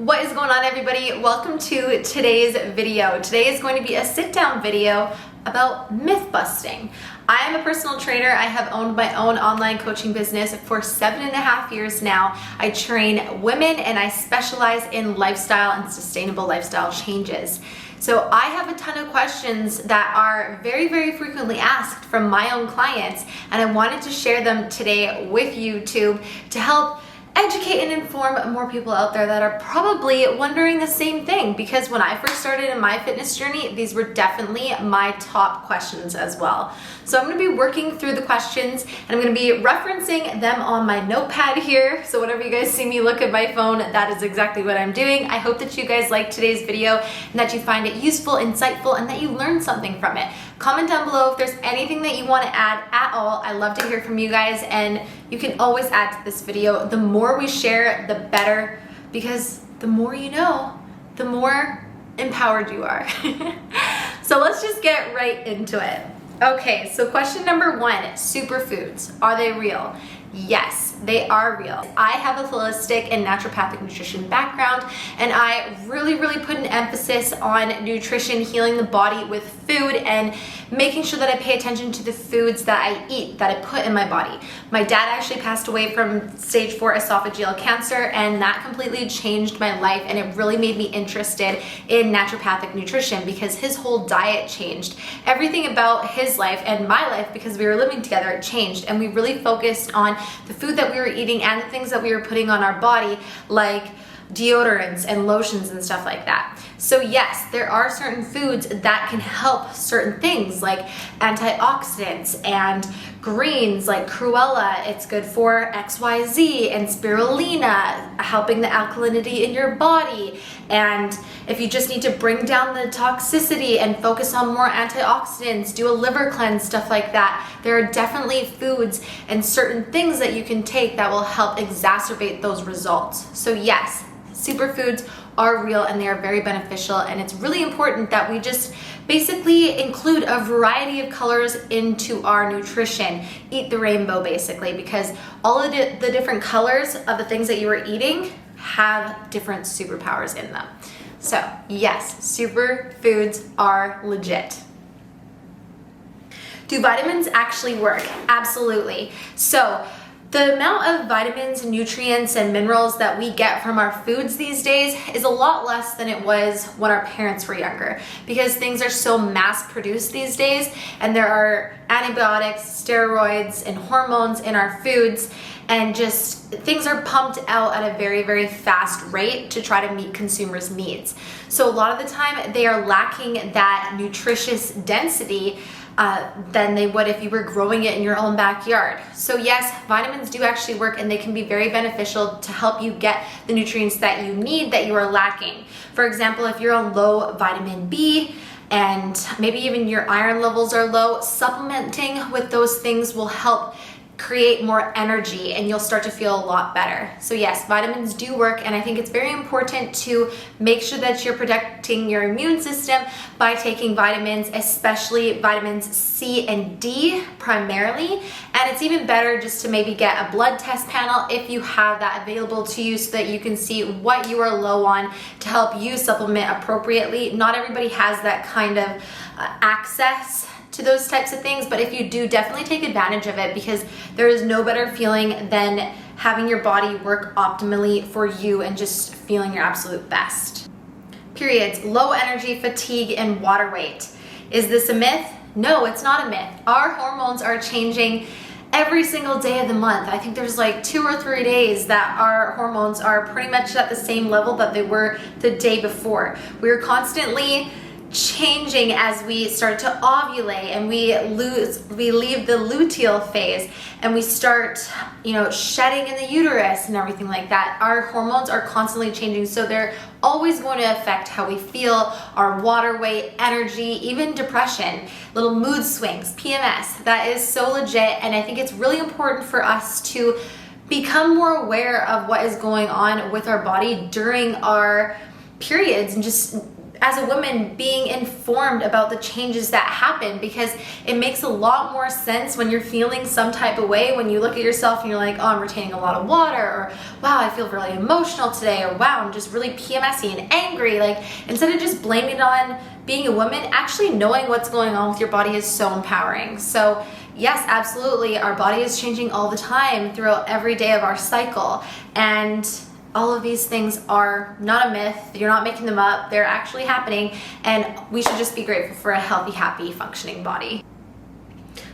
What is going on, everybody? Welcome to today's video. Today is going to be a sit-down video about myth busting. I am a personal trainer. I have owned my own online coaching business for 7.5 years now. I train women and I specialize in lifestyle and sustainable lifestyle changes. So I have a ton of questions that are very, very frequently asked from my own clients, and I wanted to share them today with YouTube to help educate and inform more people out there that are probably wondering the same thing, because when I first started in my fitness journey, these were definitely my top questions as well. So I'm going to be working through the questions and I'm going to be referencing them on my notepad here. So whenever you guys see me look at my phone, that is exactly what I'm doing. I hope that you guys like today's video and that you find it useful, insightful, and that you learned something from it. Comment down below if there's anything that you want to add at all. I love to hear from you guys, and you can always add to this video. The more we share, the better, because the more you know, the more empowered you are. So let's just get right into it. Okay, so question number one, superfoods, are they real? Yes, they are real. I have a holistic and naturopathic nutrition background, and I really put an emphasis on nutrition, healing the body with food, and making sure that I pay attention to the foods that I eat, that I put in my body. My dad actually passed away from stage 4 esophageal cancer, and that completely changed my life, and it really made me interested in naturopathic nutrition because his whole diet changed. Everything about his life and my life, because we were living together, it changed, and we really focused on the food that we were eating and the things that we were putting on our body, like deodorants and lotions and stuff like that. So yes, there are certain foods that can help certain things, like antioxidants and greens like cruella. It's good for XYZ, and spirulina, helping the alkalinity in your body. And if you just need to bring down the toxicity and focus on more antioxidants, do a liver cleanse, stuff like that, there are definitely foods and certain things that you can take that will help exacerbate those results. So yes, superfoods are real and they are very beneficial, and it's really important that we just basically include a variety of colors into our nutrition. Eat the rainbow, basically, because all of the different colors of the things that you are eating have different superpowers in them. So yes, superfoods are legit. Do vitamins actually work? Absolutely. So the amount of vitamins, nutrients, and minerals that we get from our foods these days is a lot less than it was when our parents were younger, because things are so mass produced these days, and there are antibiotics, steroids, and hormones in our foods, and just things are pumped out at a very fast rate to try to meet consumers' needs. So a lot of the time they are lacking that nutritious density than they would if you were growing it in your own backyard. So yes, vitamins do actually work, and they can be very beneficial to help you get the nutrients that you need that you are lacking. For example, if you're on low vitamin B and maybe even your iron levels are low, supplementing with those things will help create more energy and you'll start to feel a lot better. So yes, vitamins do work, and I think it's very important to make sure that you're protecting your immune system by taking vitamins, especially vitamins C and D primarily. And it's even better just to maybe get a blood test panel if you have that available to you, so that you can see what you are low on to help you supplement appropriately. Not everybody has that kind of access to those types of things, but if you do, definitely take advantage of it, because there is no better feeling than having your body work optimally for you and just feeling your absolute best. Periods, low energy, fatigue, and water weight. Is this a myth? No, it's not a myth. Our hormones are changing every single day of the month. I think there's like 2 or 3 days that our hormones are pretty much at the same level that they were the day before. We're constantly changing as we start to ovulate, and we leave the luteal phase, and we start, shedding in the uterus and everything like that. Our hormones are constantly changing, so they're always going to affect how we feel, our water weight, energy, even depression, little mood swings, PMS. That is so legit, and I think it's really important for us to become more aware of what is going on with our body during our periods, and just as a woman, being informed about the changes that happen, because it makes a lot more sense when you're feeling some type of way, when you look at yourself and you're like, oh, I'm retaining a lot of water, or wow, I feel really emotional today, or wow, I'm just really PMSy and angry. Like, instead of just blaming it on being a woman, actually knowing what's going on with your body is so empowering. So yes, absolutely, our body is changing all the time throughout every day of our cycle, and all of these things are not a myth. You're not making them up. They're actually happening, and we should just be grateful for a healthy, happy, functioning body.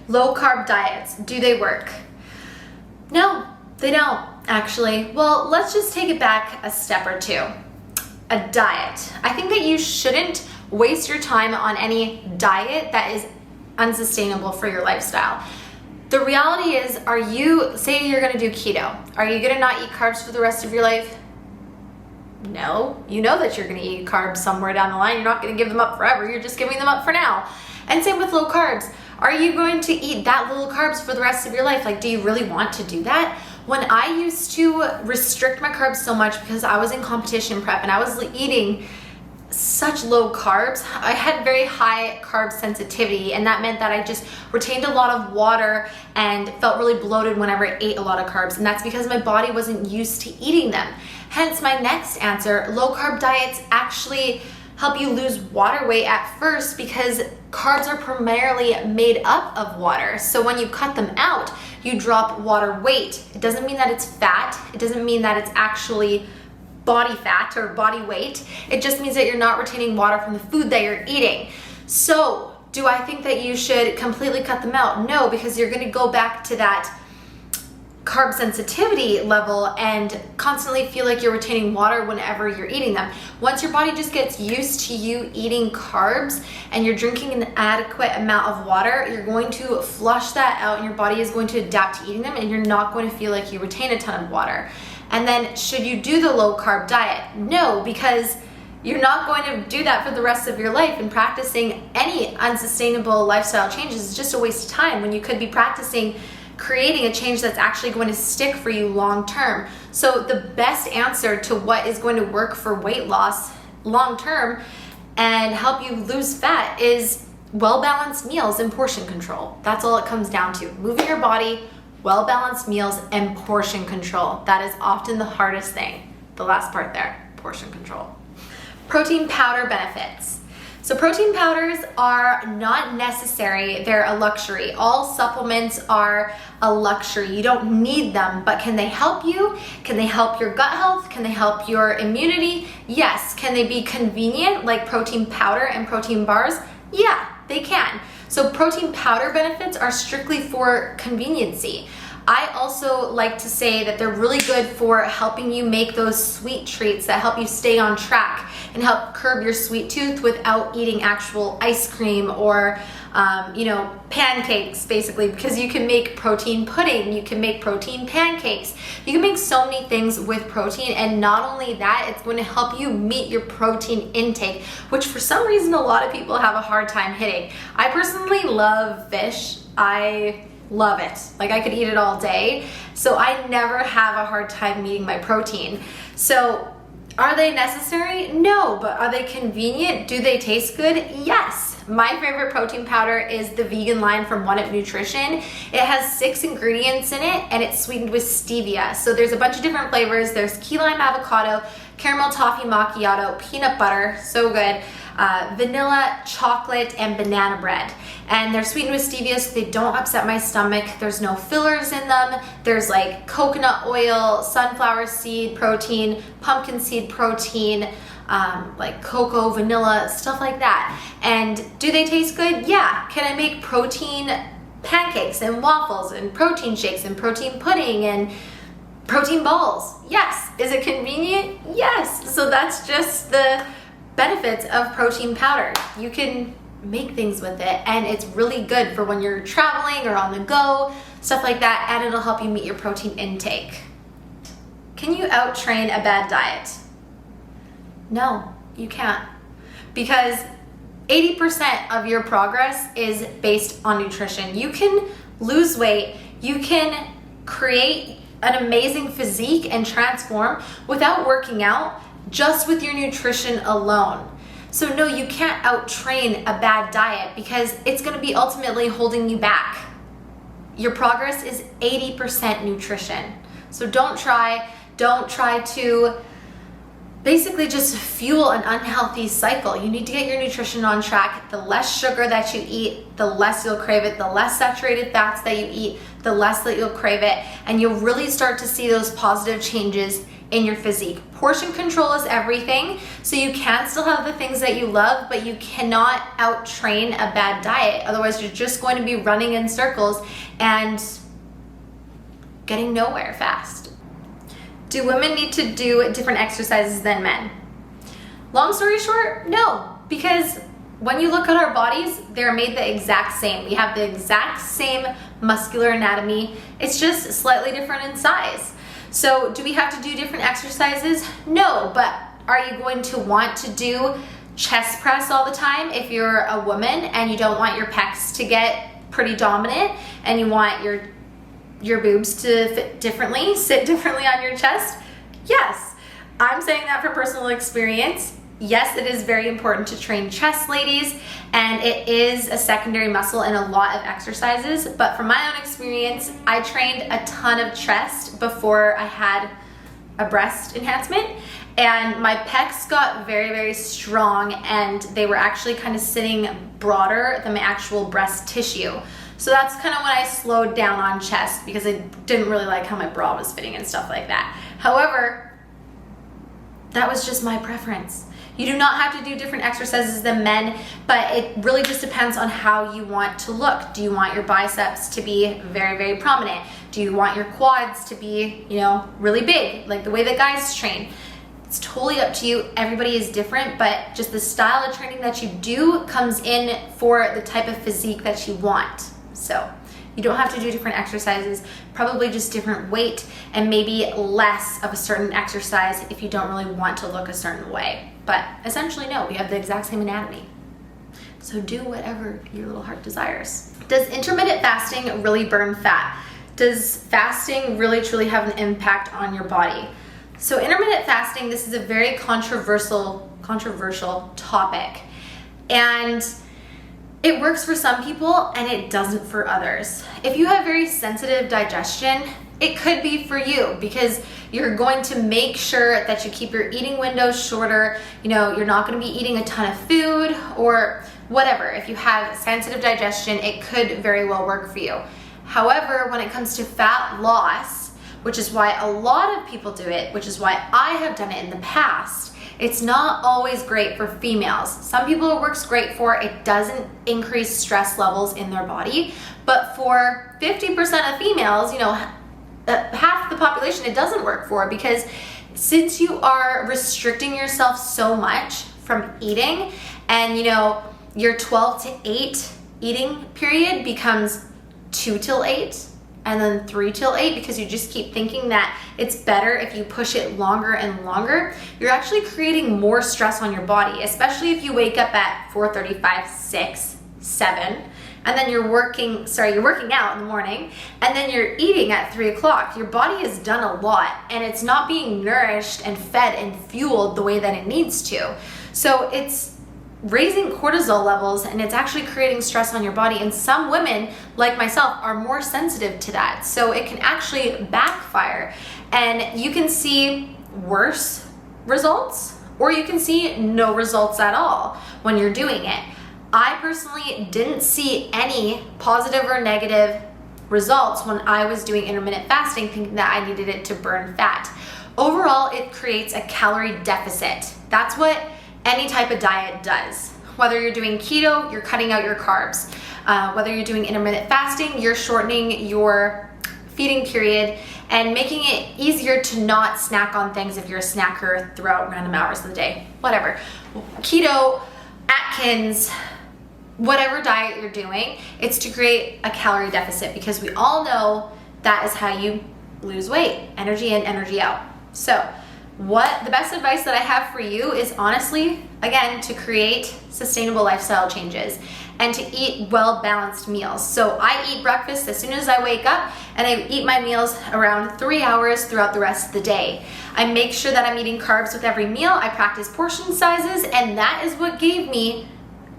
Low carb diets, do they work? No, they don't, actually. Well, let's just take it back a step or two. A diet. I think that you shouldn't waste your time on any diet that is unsustainable for your lifestyle. The reality is, say you're gonna do keto, are you gonna not eat carbs for the rest of your life? No, you know that you're gonna eat carbs somewhere down the line. You're not gonna give them up forever, you're just giving them up for now. And same with low carbs. Are you going to eat that little carbs for the rest of your life? Like, do you really want to do that? When I used to restrict my carbs so much because I was in competition prep and I was eating such low carbs, I had very high carb sensitivity, and that meant that I just retained a lot of water and felt really bloated whenever I ate a lot of carbs, and that's because my body wasn't used to eating them. Hence my next answer, low carb diets actually help you lose water weight at first because carbs are primarily made up of water. So when you cut them out, you drop water weight. It doesn't mean that it's fat. It doesn't mean that it's actually body fat or body weight. It just means that you're not retaining water from the food that you're eating. So do I think that you should completely cut them out? No, because you're gonna go back to that carb sensitivity level and constantly feel like you're retaining water whenever you're eating them. Once your body just gets used to you eating carbs and you're drinking an adequate amount of water, you're going to flush that out and your body is going to adapt to eating them, and you're not going to feel like you retain a ton of water. And then should you do the low carb diet? No, because you're not going to do that for the rest of your life, and practicing any unsustainable lifestyle changes is just a waste of time when you could be practicing creating a change that's actually going to stick for you long term. So the best answer to what is going to work for weight loss long term and help you lose fat is well-balanced meals and portion control. That's all it comes down to. Moving your body, well-balanced meals, and portion control. That is often the hardest thing. The last part there, portion control. Protein powder benefits. So protein powders are not necessary, they're a luxury. All supplements are a luxury. You don't need them, but can they help you? Can they help your gut health? Can they help your immunity? Yes. Can they be convenient, like protein powder and protein bars? Yeah, they can. So protein powder benefits are strictly for conveniency. I also like to say that they're really good for helping you make those sweet treats that help you stay on track and help curb your sweet tooth without eating actual ice cream or pancakes, basically, because you can make protein pudding, you can make protein pancakes, you can make so many things with protein. And not only that, it's going to help you meet your protein intake, which for some reason a lot of people have a hard time hitting. I personally love fish. I love it. Like, I could eat it all day. So I never have a hard time meeting my protein. So are they necessary? No, but are they convenient? Do they taste good? Yes. My favorite protein powder is the vegan line from One Up Nutrition. It has 6 ingredients in it, and it's sweetened with stevia. So there's a bunch of different flavors. There's key lime avocado, caramel toffee macchiato, peanut butter, so good, vanilla, chocolate, and banana bread. And they're sweetened with stevia so they don't upset my stomach. There's no fillers in them. There's like coconut oil, sunflower seed protein, pumpkin seed protein, like cocoa, vanilla, stuff like that. And do they taste good? Yeah. Can I make protein pancakes and waffles and protein shakes and protein pudding and protein balls? Yes. Is it convenient? Yes. So that's just the benefits of protein powder. You can make things with it, and it's really good for when you're traveling or on the go, stuff like that, and it'll help you meet your protein intake. Can you out-train a bad diet? No, you can't, because 80% of your progress is based on nutrition. You can lose weight, you can create an amazing physique and transform without working out, just with your nutrition alone. So no, you can't out-train a bad diet because it's gonna be ultimately holding you back. Your progress is 80% nutrition. So don't try to basically just fuel an unhealthy cycle. You need to get your nutrition on track. The less sugar that you eat, the less you'll crave it. The less saturated fats that you eat, the less that you'll crave it. And you'll really start to see those positive changes in your physique. Portion control is everything. So you can still have the things that you love, but you cannot out-train a bad diet. Otherwise, you're just going to be running in circles and getting nowhere fast. Do women need to do different exercises than men? Long story short, no, because when you look at our bodies, they're made the exact same. We have the exact same muscular anatomy. It's just slightly different in size. So do we have to do different exercises? No, but are you going to want to do chest press all the time if you're a woman and you don't want your pecs to get pretty dominant and you want your boobs to sit differently on your chest? Yes, I'm saying that from personal experience. Yes, it is very important to train chest, ladies, and it is a secondary muscle in a lot of exercises, but from my own experience, I trained a ton of chest before I had a breast enhancement, and my pecs got very, very strong, and they were actually kind of sitting broader than my actual breast tissue. So that's kind of when I slowed down on chest because I didn't really like how my bra was fitting and stuff like that. However, that was just my preference. You do not have to do different exercises than men, but it really just depends on how you want to look. Do you want your biceps to be very, very prominent? Do you want your quads to be, really big, like the way that guys train? It's totally up to you. Everybody is different, but just the style of training that you do comes in for the type of physique that you want. So you don't have to do different exercises, probably just different weight and maybe less of a certain exercise if you don't really want to look a certain way. But essentially, no, we have the exact same anatomy. So do whatever your little heart desires. Does intermittent fasting really burn fat? Does fasting really truly have an impact on your body? So intermittent fasting, this is a very controversial topic. And it works for some people and it doesn't for others. If you have very sensitive digestion, it could be for you because you're going to make sure that you keep your eating windows shorter. You're not going to be eating a ton of food or whatever. If you have sensitive digestion, it could very well work for you. However, when it comes to fat loss, which is why a lot of people do it, which is why I have done it in the past, it's not always great for females. Some people it works great for. It doesn't increase stress levels in their body. But for 50% of females, half the population, it doesn't work for because since you are restricting yourself so much from eating and, your 12 to 8 eating period becomes 2 till 8 and then 3 till 8 because you just keep thinking that it's better if you push it longer and longer, you're actually creating more stress on your body, especially if you wake up at 4:35, 6, 7, and then you're working out in the morning, and then you're eating at 3 o'clock. Your body has done a lot, and it's not being nourished and fed and fueled the way that it needs to. So it's raising cortisol levels and it's actually creating stress on your body, and some women like myself are more sensitive to that, so it can actually backfire and you can see worse results or you can see no results at all when you're doing it. I personally didn't see any positive or negative results when I was doing intermittent fasting thinking that I needed it to burn fat. Overall, it creates a calorie deficit. That's what any type of diet does. Whether you're doing keto, you're cutting out your carbs. Whether you're doing intermittent fasting, you're shortening your feeding period and making it easier to not snack on things if you're a snacker throughout random hours of the day. Whatever. Keto, Atkins, whatever diet you're doing, it's to create a calorie deficit because we all know that is how you lose weight. Energy in, energy out. So What the best advice that I have for you is honestly, again, to create sustainable lifestyle changes and to eat well-balanced meals. So I eat breakfast as soon as I wake up, and I eat my meals around 3 hours throughout the rest of the day. I make sure that I'm eating carbs with every meal. I practice portion sizes, and that is what gave me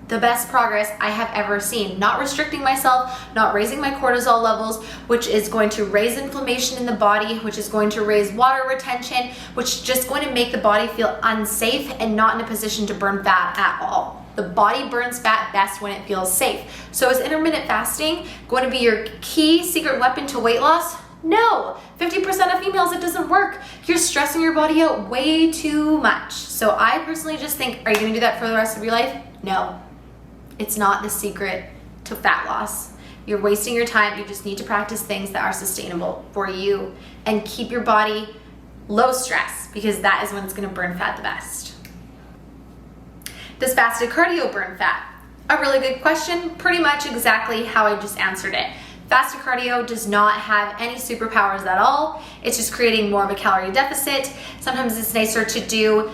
the best progress I have ever seen. Not restricting myself, not raising my cortisol levels, which is going to raise inflammation in the body, which is going to raise water retention, which is just going to make the body feel unsafe and not in a position to burn fat at all. The body burns fat best when it feels safe. So is intermittent fasting going to be your key secret weapon to weight loss? No, 50% of females, it doesn't work. You're stressing your body out way too much. So I personally just think, are you gonna do that for the rest of your life? No. It's not the secret to fat loss. You're wasting your time. You just need to practice things that are sustainable for you and keep your body low stress, because that is when it's gonna burn fat the best. Does fasted cardio burn fat? A really good question. Pretty much exactly how I just answered it. Fasted cardio does not have any superpowers at all. It's just creating more of a calorie deficit. Sometimes it's nicer to do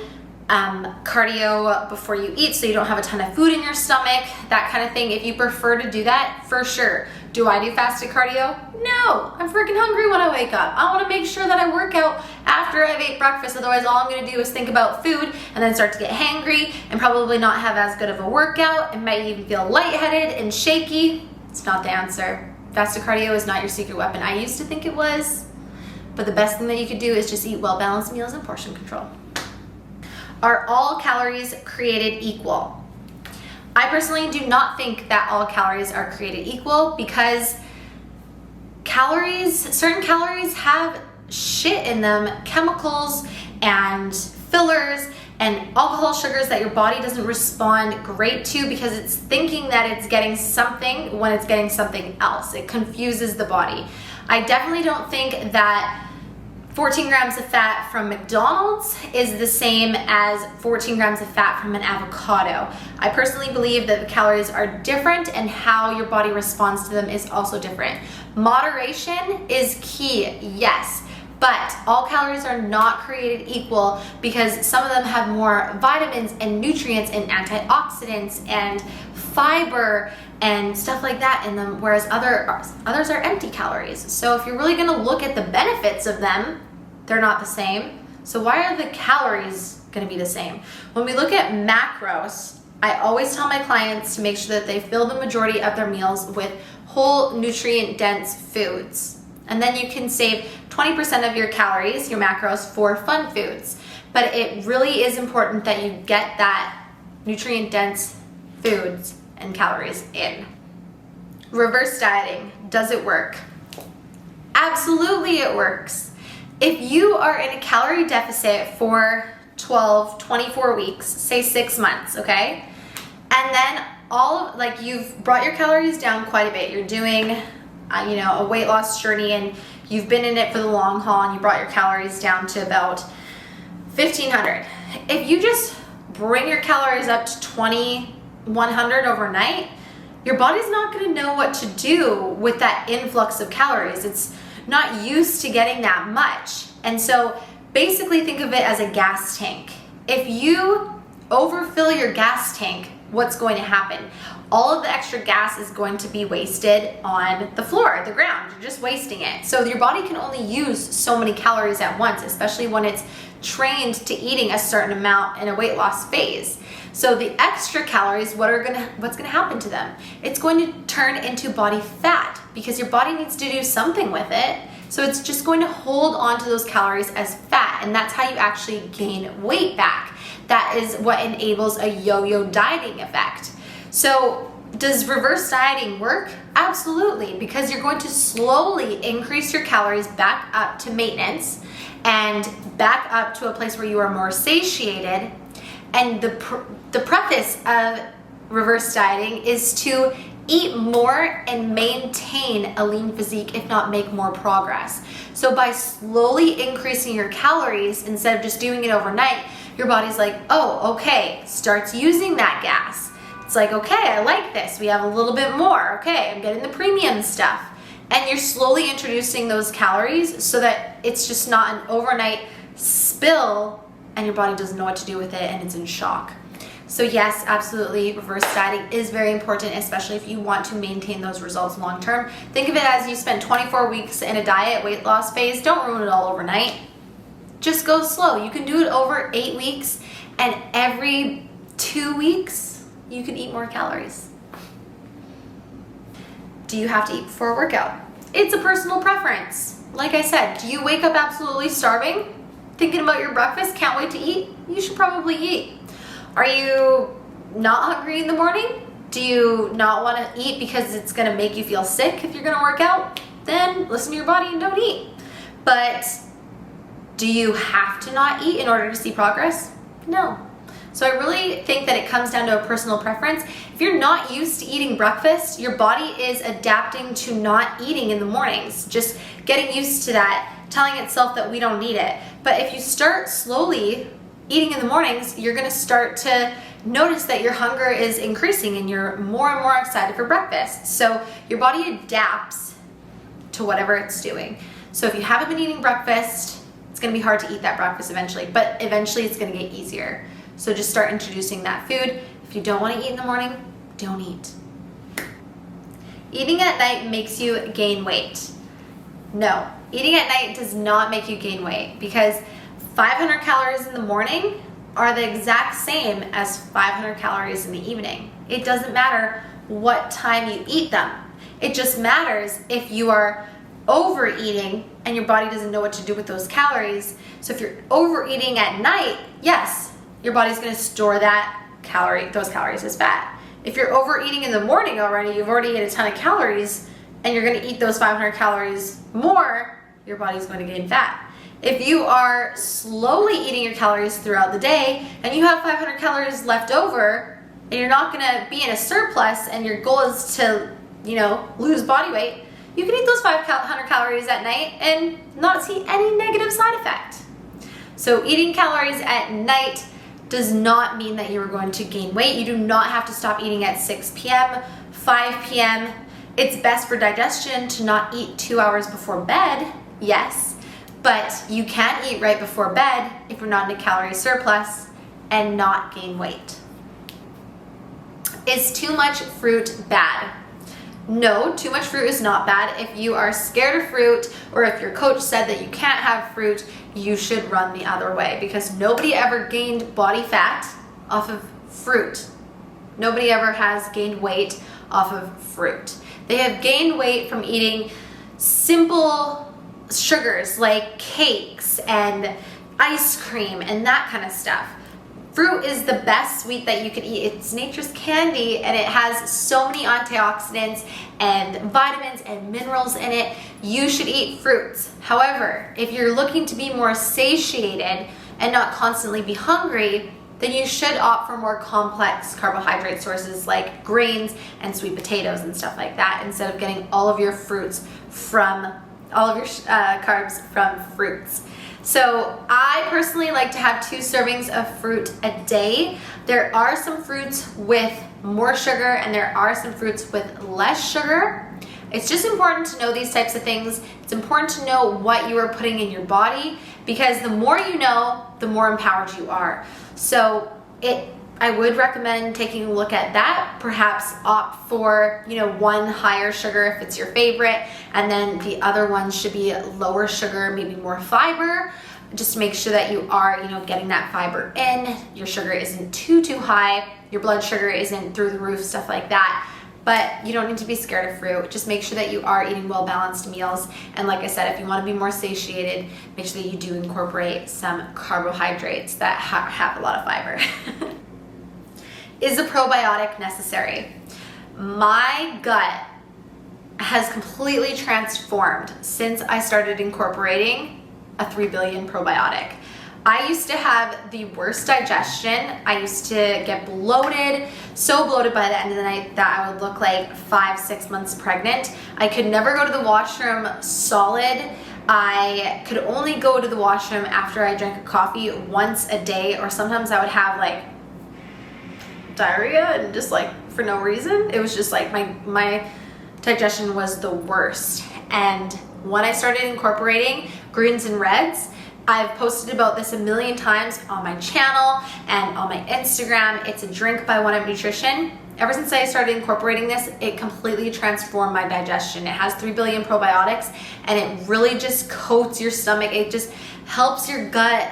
cardio before you eat so you don't have a ton of food in your stomach, that kind of thing. If you prefer to do that, for sure. Do I do fasted cardio? No, I'm freaking hungry when I wake up. I want to make sure that I work out after I've ate breakfast, otherwise all I'm going to do is think about food and then start to get hangry and probably not have as good of a workout and might even feel lightheaded and shaky. It's not the answer. Fasted cardio is not your secret weapon. I used to think it was, but the best thing that you could do is just eat well-balanced meals and portion control. Are all calories created equal? I personally do not think that all calories are created equal, because certain calories have shit in them, chemicals and fillers and alcohol, sugars that your body doesn't respond great to because it's thinking that it's getting something when it's getting something else. It confuses the body. I definitely don't think that 14 grams of fat from McDonald's is the same as 14 grams of fat from an avocado. I personally believe that the calories are different and how your body responds to them is also different. Moderation is key, yes, but all calories are not created equal, because some of them have more vitamins and nutrients and antioxidants and fiber and stuff like that in them, whereas others are empty calories. So if you're really gonna look at the benefits of them, they're not the same. So why are the calories gonna be the same? When we look at macros, I always tell my clients to make sure that they fill the majority of their meals with whole nutrient-dense foods. And then you can save 20% of your calories, your macros, for fun foods. But it really is important that you get that nutrient-dense foods and calories in. Reverse dieting, does it work? Absolutely it works. If you are in a calorie deficit for 12, 24 weeks, say 6 months, okay? And then you've brought your calories down quite a bit. You're doing a weight loss journey and you've been in it for the long haul and you brought your calories down to about 1,500. If you just bring your calories up to 2,100 overnight, your body's not gonna know what to do with that influx of calories. It's not used to getting that much. And so basically think of it as a gas tank. If you overfill your gas tank, what's going to happen? All of the extra gas is going to be wasted on the floor, the ground. You're just wasting it. So your body can only use so many calories at once, especially when it's trained to eating a certain amount in a weight loss phase. So the extra calories, what's gonna happen to them? It's going to turn into body fat, because your body needs to do something with it. So it's just going to hold on to those calories as fat, and that's how you actually gain weight back. That is what enables a yo-yo dieting effect. So does reverse dieting work? Absolutely, because you're going to slowly increase your calories back up to maintenance and back up to a place where you are more satiated. And the preface of reverse dieting is to eat more and maintain a lean physique, if not make more progress. So by slowly increasing your calories instead of just doing it overnight, your body's like, oh, okay, starts using that gas. It's like, okay, I like this. We have a little bit more. Okay, I'm getting the premium stuff. And you're slowly introducing those calories so that it's just not an overnight spill and your body doesn't know what to do with it and it's in shock. So yes, absolutely, reverse dieting is very important, especially if you want to maintain those results long term. Think of it as you spend 24 weeks in a diet weight loss phase. Don't ruin it all overnight. Just go slow. You can do it over 8 weeks, and every 2 weeks, you can eat more calories. Do you have to eat before a workout? It's a personal preference. Like I said, do you wake up absolutely starving? Thinking about your breakfast, can't wait to eat? You should probably eat. Are you not hungry in the morning? Do you not want to eat because it's going to make you feel sick if you're going to work out? Then listen to your body and don't eat. But do you have to not eat in order to see progress? No. So I really think that it comes down to a personal preference. If you're not used to eating breakfast, your body is adapting to not eating in the mornings, just getting used to that, telling itself that we don't need it. But if you start slowly eating in the mornings, you're gonna start to notice that your hunger is increasing and you're more and more excited for breakfast. So your body adapts to whatever it's doing. So if you haven't been eating breakfast, it's gonna be hard to eat that breakfast eventually, but eventually it's gonna get easier. So just start introducing that food. If you don't wanna eat in the morning, don't eat. Eating at night makes you gain weight. No, eating at night does not make you gain weight, because 500 calories in the morning are the exact same as 500 calories in the evening. It doesn't matter what time you eat them. It just matters if you are overeating and your body doesn't know what to do with those calories. So if you're overeating at night, yes, your body's gonna store those calories as fat. If you're overeating in the morning already, you've already ate a ton of calories and you're gonna eat those 500 calories more, your body's going to gain fat. If you are slowly eating your calories throughout the day and you have 500 calories left over and you're not gonna be in a surplus and your goal is to, lose body weight, you can eat those 500 calories at night and not see any negative side effect. So eating calories at night does not mean that you're going to gain weight. You do not have to stop eating at 6 p.m., 5 p.m. It's best for digestion to not eat 2 hours before bed, yes. But you can eat right before bed if you're not in a calorie surplus and not gain weight. Is too much fruit bad? No, too much fruit is not bad. If you are scared of fruit, or if your coach said that you can't have fruit, you should run the other way, because nobody ever gained body fat off of fruit. Nobody ever has gained weight off of fruit. They have gained weight from eating simple sugars like cakes and ice cream and that kind of stuff. Fruit is the best sweet that you can eat. It's nature's candy, and it has so many antioxidants and vitamins and minerals in it. You should eat fruits. However, if you're looking to be more satiated and not constantly be hungry, then you should opt for more complex carbohydrate sources like grains and sweet potatoes and stuff like that, instead of getting all of your carbs from fruits. So I personally like to have 2 servings of fruit a day. There are some fruits with more sugar and there are some fruits with less sugar. It's just important to know these types of things. It's important to know what you are putting in your body, because the more you know, the more empowered you are. So I would recommend taking a look at that. Perhaps opt for, one higher sugar if it's your favorite, and then the other ones should be lower sugar, maybe more fiber. Just make sure that you are, getting that fiber in. Your sugar isn't too high. Your blood sugar isn't through the roof, stuff like that. But you don't need to be scared of fruit. Just make sure that you are eating well-balanced meals. And like I said, if you want to be more satiated, make sure that you do incorporate some carbohydrates that have a lot of fiber. Is a probiotic necessary? My gut has completely transformed since I started incorporating a 3 billion probiotic. I used to have the worst digestion. I used to get bloated, so bloated by the end of the night that I would look like 5-6 months pregnant. I could never go to the washroom solid. I could only go to the washroom after I drank a coffee once a day, or sometimes I would have diarrhea and just for no reason. It was just my digestion was the worst. And when I started incorporating greens and reds, I've posted about this a million times on my channel and on my Instagram. It's a drink by One Up Nutrition. Ever since I started incorporating this, it completely transformed my digestion. It has 3 billion probiotics, and it really just coats your stomach. It just helps your gut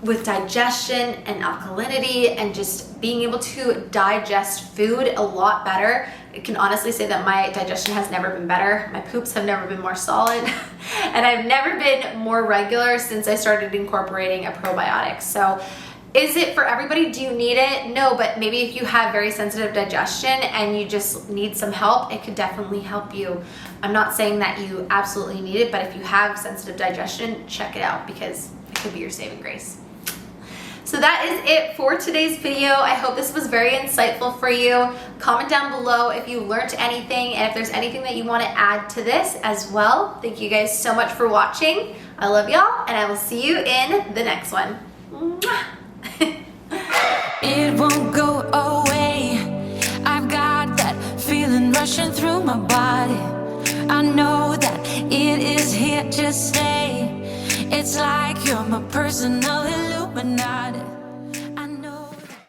with digestion and alkalinity and just being able to digest food a lot better. I can honestly say that my digestion has never been better. My poops have never been more solid and I've never been more regular since I started incorporating a probiotic. So is it for everybody? Do you need it? No, but maybe if you have very sensitive digestion and you just need some help, it could definitely help you. I'm not saying that you absolutely need it, but if you have sensitive digestion, check it out because it could be your saving grace. So that is it for today's video. I hope this was very insightful for you. Comment down below if you learned anything and if there's anything that you want to add to this as well. Thank you guys so much for watching. I love y'all, and I will see you in the next one. Mwah. It won't go away. I've got that feeling rushing through my body. I know that it is here to stay. It's like you're my personal Illuminati.